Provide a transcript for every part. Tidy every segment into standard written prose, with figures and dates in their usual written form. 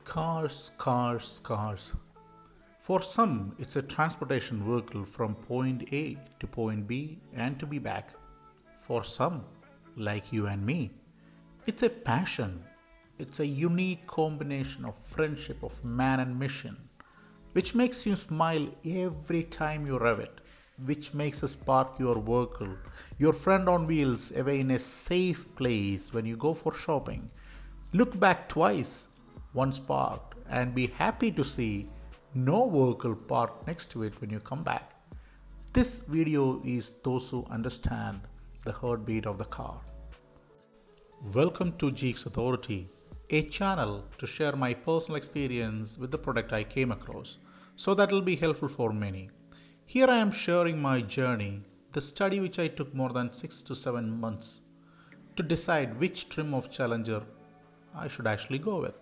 Cars, cars, cars. For some, it's a transportation vehicle from point A to point B and to be back. For some, like you and me, it's a passion. It's a unique combination of friendship of man and mission, which makes you smile every time you rev it, which makes us park your vehicle, your friend on wheels, away in a safe place when you go for shopping. Look back twice, once parked, and be happy to see no vehicle parked next to it when you come back. This video is those who understand the heartbeat of the car. Welcome to Geeks Authority, a channel to share my personal experience with the product I came across, so that will be helpful for many. Here I am sharing my journey, the study which I took more than 6 to 7 months to decide which trim of Challenger I should actually go with.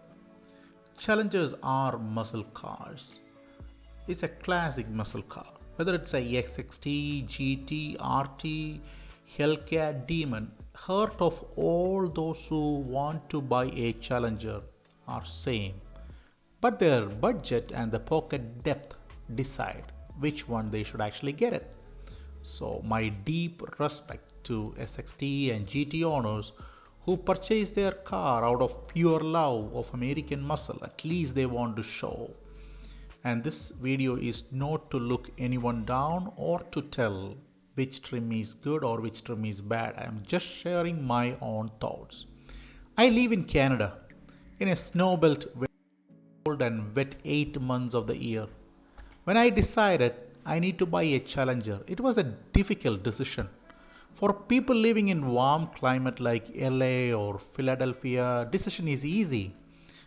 Challengers are muscle cars. It's a classic muscle car. Whether it's a XXT, GT, RT, Hellcat, Demon, heart of all those who want to buy a Challenger are same. But their budget and the pocket depth decide which one they should actually get it. So my deep respect to SXT and GT owners who purchase their car out of pure love of American muscle, at least they want to show. And this video is not to look anyone down or to tell which trim is good or which trim is bad. I am just sharing my own thoughts. I live in Canada, in a snow belt where it's cold and wet 8 months of the year. When I decided I need to buy a Challenger, it was a difficult decision. For people living in warm climate like LA or Philadelphia, decision is easy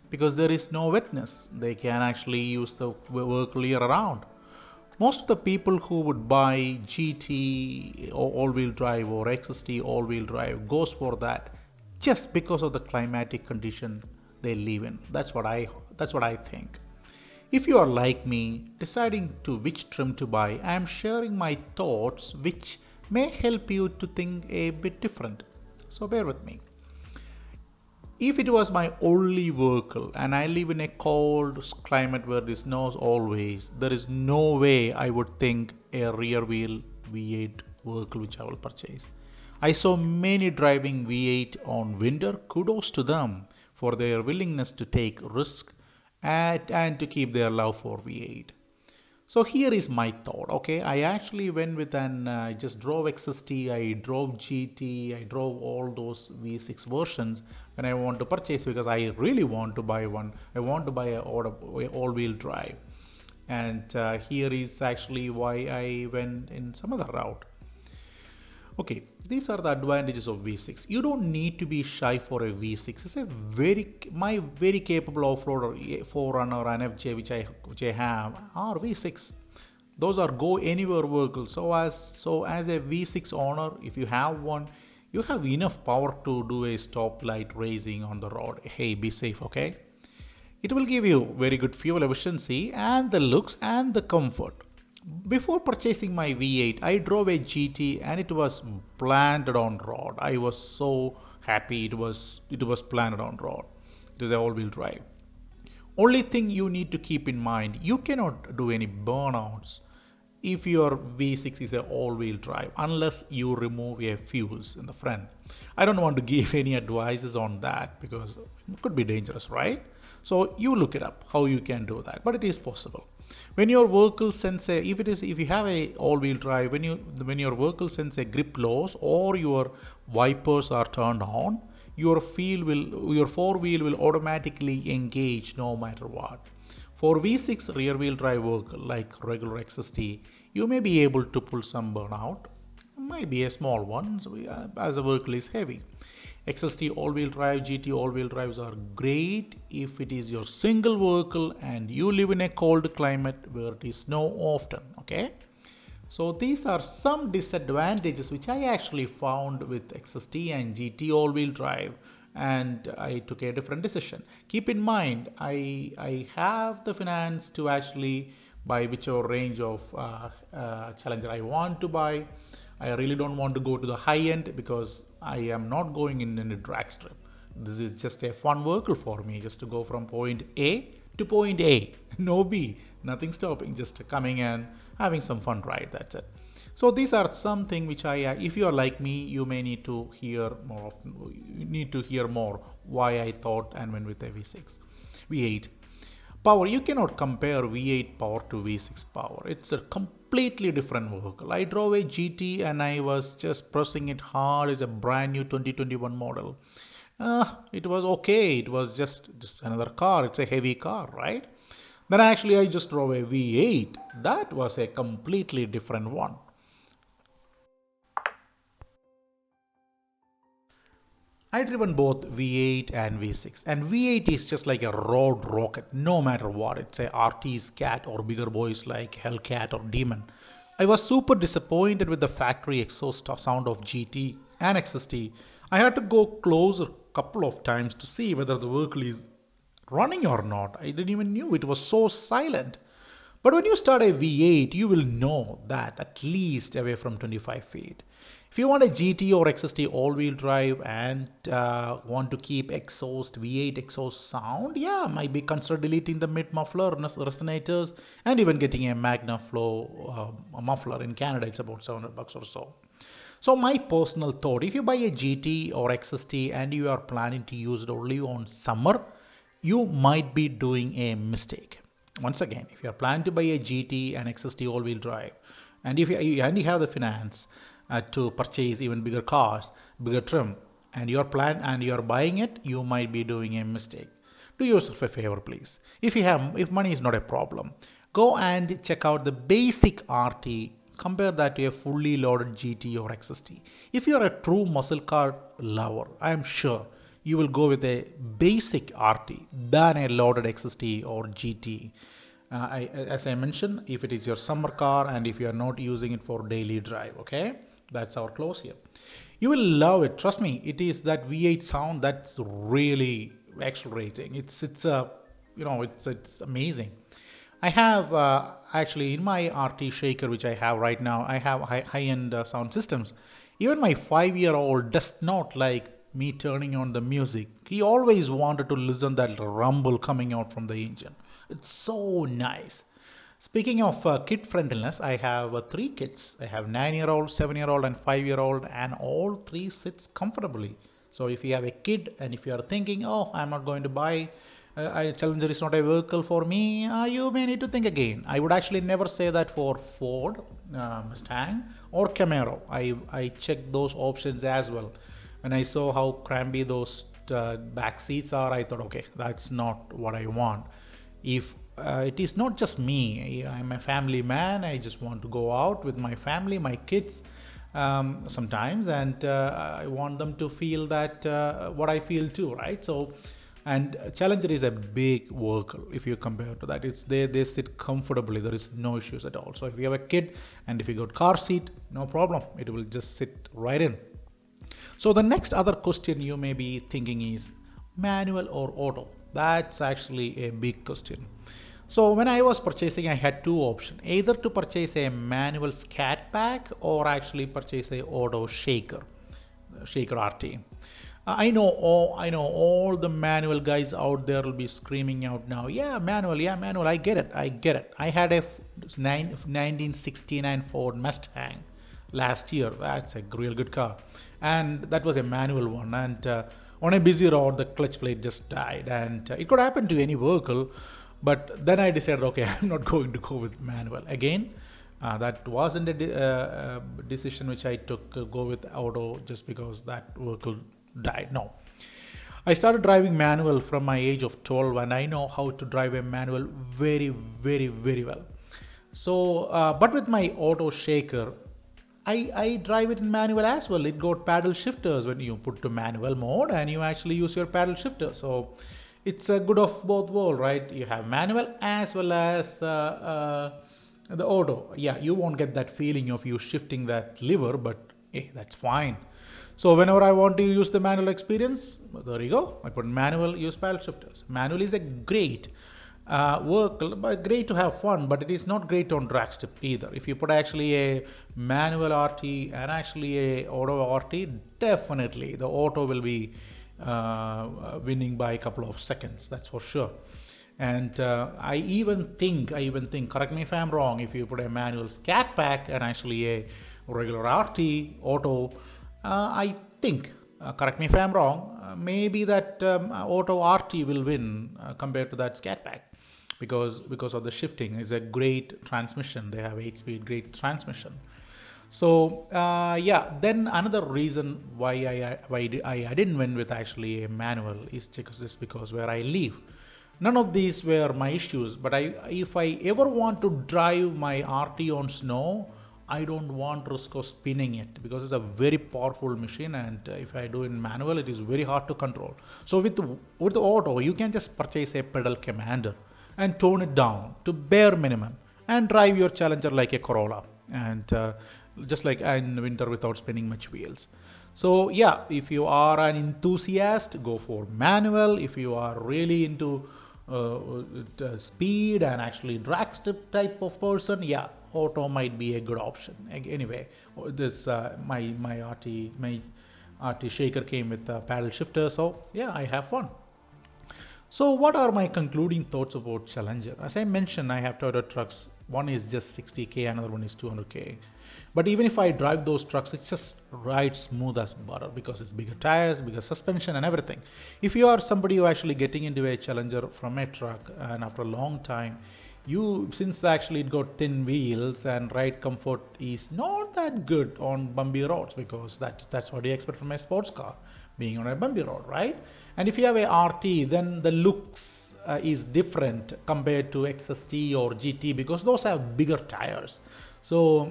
because there is no wetness. They can actually use the vehicle year around. Most of the people who would buy GT or all-wheel drive or XST all-wheel drive goes for that just because of the climatic condition they live in. That's what I think. If you are like me, deciding to which trim to buy, I am sharing my thoughts which may help you to think a bit different. So bear with me. If it was my only vehicle and I live in a cold climate where it snows always, there is no way I would think a rear wheel V8 vehicle which I will purchase. I saw many driving V8 on winter. Kudos to them for their willingness to take risk and to keep their love for V8. So here is my thought. Okay, I actually went with I just drove XST, I drove GT, I drove all those V6 versions when I want to purchase because I really want to buy one. I want to buy a all-wheel drive. And here is actually why I went in some other route. Okay, these are the advantages of V6. You don't need to be shy for a V6. It's a very capable off-roader 4Runner and FJ which I have are V6. Those are go anywhere vehicles. So as a V6 owner, if you have one, you have enough power to do a stoplight racing on the road. Hey, be safe, okay? It will give you very good fuel efficiency and the looks and the comfort. Before purchasing my V8, I drove a GT and it was planted on road. I was so happy it was planted on road. It is an all-wheel drive. Only thing you need to keep in mind, you cannot do any burnouts if your V6 is an all-wheel drive unless you remove a fuse in the front. I don't want to give any advices on that because it could be dangerous, right? So you look it up how you can do that, but it is possible. When your vehicle sends if you have a all-wheel drive, when your vehicle sends a grip loss or your wipers are turned on, your four-wheel will automatically engage no matter what. For V6 rear-wheel drive vehicle like regular XST, you may be able to pull some burnout, maybe a small one, as the vehicle is heavy. XST all-wheel drive, GT all-wheel drives are great if it is your single vehicle and you live in a cold climate where it is snow often, okay? So these are some disadvantages which I actually found with XST and GT all-wheel drive, and I took a different decision. Keep in mind, I have the finance to actually buy whichever range of Challenger I want to buy. I really don't want to go to the high end because I am not going in a drag strip. This is just a fun vehicle for me, just to go from point A to point A. No B, nothing stopping, just coming and having some fun ride. That's it. So these are something which if you are like me, you may need to hear more often. You need to hear more why I thought and went with a V6, V8. Power, you cannot compare V8 power to V6 power. It's a completely different vehicle. I drove a GT and I was just pressing it hard. It's a brand new 2021 model. It was okay. It was just another car. It's a heavy car, right? Then actually I just drove a V8. That was a completely different one. I driven both V8 and V6, and V8 is just like a road rocket, no matter what. It's a RT's cat or bigger boys like Hellcat or Demon. I was super disappointed with the factory exhaust sound of GT and XST. I had to go closer a couple of times to see whether the vehicle is running or not. I didn't even knew it was so silent. But when you start a V8, you will know that at least away from 25 feet. If you want a GT or XST all-wheel drive and want to keep exhaust, V8 exhaust sound, yeah, might be consider deleting the mid muffler resonators and even getting a MagnaFlow muffler. In Canada, it's about $700 or so. So my personal thought, if you buy a GT or XST and you are planning to use it only on summer, you might be doing a mistake. Once again, if you are planning to buy a GT and XST all-wheel drive, and if you have the finance to purchase even bigger cars, bigger trim, and you're buying it, you might be doing a mistake. Do yourself a favor, please. If money is not a problem, go and check out the basic RT. Compare that to a fully loaded GT or XST. If you are a true muscle car lover, I am sure you will go with a basic RT than a loaded XST or GT. As I mentioned, if it is your summer car and if you are not using it for daily drive, okay? That's our close here. You will love it. Trust me, it is that V8 sound that's really accelerating. It's amazing. I have actually in my RT Shaker, which I have right now, I have high-end sound systems. Even my 5-year-old does not like me turning on the music. He always wanted to listen that rumble coming out from the engine. It's so nice. Speaking of kid friendliness, I have 3 kids. I have 9-year-old, 7-year-old, and 5-year-old, and all 3 sits comfortably. So if you have a kid and if you are thinking, oh, I'm not going to buy a Challenger is not a vehicle for me, you may need to think again. I would actually never say that for Ford, Mustang, or Camaro. I checked those options as well. When I saw how crampy those back seats are, I thought, okay, that's not what I want. If it is not just me, I'm a family man. I just want to go out with my family, my kids sometimes, and I want them to feel that what I feel too, right? So, and Challenger is a big vehicle if you compare to that. It's they sit comfortably. There is no issues at all. So if you have a kid and if you got car seat, no problem. It will just sit right in. So the next other question you may be thinking is manual or auto? That's actually a big question. So when I was purchasing, I had 2 options, either to purchase a manual scat pack or actually purchase a auto shaker RT. I know all the manual guys out there will be screaming out now, yeah, manual, I get it. I had a 1969 Ford Mustang last year. That's a real good car, and that was a manual one, and on a busy road the clutch plate just died, and it could happen to any vehicle. But then I decided, okay, I'm not going to go with manual again. That wasn't a decision which I took, go with auto just because that vehicle died. No, I started driving manual from my age of 12, and I know how to drive a manual very, very, very well. So, but with my auto shaker, I drive it in manual as well. It got paddle shifters when you put to manual mode, and you actually use your paddle shifter. So it's a good of both worlds, right? You have manual as well as the auto. Yeah, you won't get that feeling of you shifting that lever, but hey, that's fine. So whenever I want to use the manual experience, there you go. I put manual, use paddle shifters. Manual is a great but great to have fun, but it is not great on drag strip either. If you put actually a manual RT and actually a auto RT, definitely the auto will be winning by a couple of seconds, that's for sure. And I even think, correct me if I'm wrong, if you put a manual scat pack and actually a regular RT auto, I think, correct me if I'm wrong, maybe that auto RT will win compared to that scat pack, because of the shifting. It's a great transmission. They have 8-speed great transmission. So yeah, then another reason why I didn't win with actually a manual is because where I live, none of these were my issues. But if I ever want to drive my RT on snow, I don't want risk of spinning it because it's a very powerful machine, and if I do in manual, it is very hard to control. So with the auto, you can just purchase a pedal commander and tone it down to bare minimum and drive your Challenger like a Corolla, and just like in winter without spinning much wheels. So yeah, if you are an enthusiast, go for manual. If you are really into speed and actually drag strip type of person, yeah, auto might be a good option. Anyway, this my RT shaker came with a paddle shifter, so yeah, I have fun. So what are my concluding thoughts about Challenger? As I mentioned, I have Toyota trucks. One is just 60k, another one is 200k. But even if I drive those trucks, it's just right smooth as butter because it's bigger tires, bigger suspension and everything. If you are somebody who actually getting into a Challenger from a truck and after a long time, since actually it got thin wheels and ride comfort is not that good on bumpy roads, because that's what you expect from a sports car being on a bumpy road, right? And if you have a RT, then the looks is different compared to XST or GT because those have bigger tires. So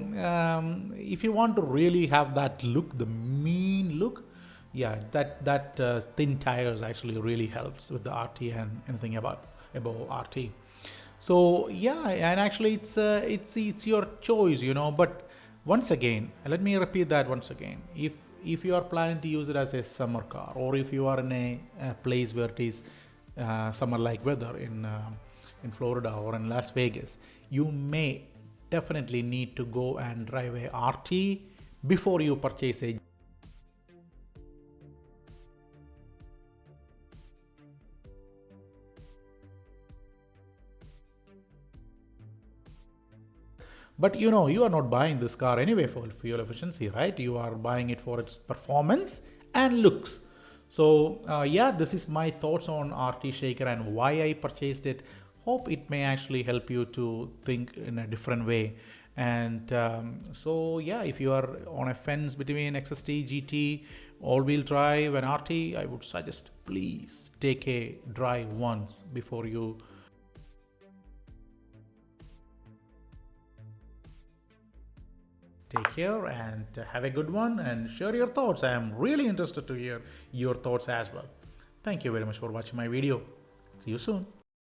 if you want to really have that look, the mean look, yeah, that thin tires actually really helps with the RT and anything above RT. So yeah, and actually it's your choice, But once again, let me repeat that once again. If you are planning to use it as a summer car, or if you are in a place where it is summer-like weather in Florida or in Las Vegas, you may definitely need to go and drive a RT before you purchase a. But you are not buying this car anyway for fuel efficiency, right? You are buying it for its performance and looks. So yeah, this is my thoughts on RT Shaker and why I purchased it. Hope it may actually help you to think in a different way. And so yeah, if you are on a fence between XST, GT, all-wheel drive and RT, I would suggest please take a drive once before you. Take care and have a good one and share your thoughts. I am really interested to hear your thoughts as well. Thank you very much for watching my video. See you soon.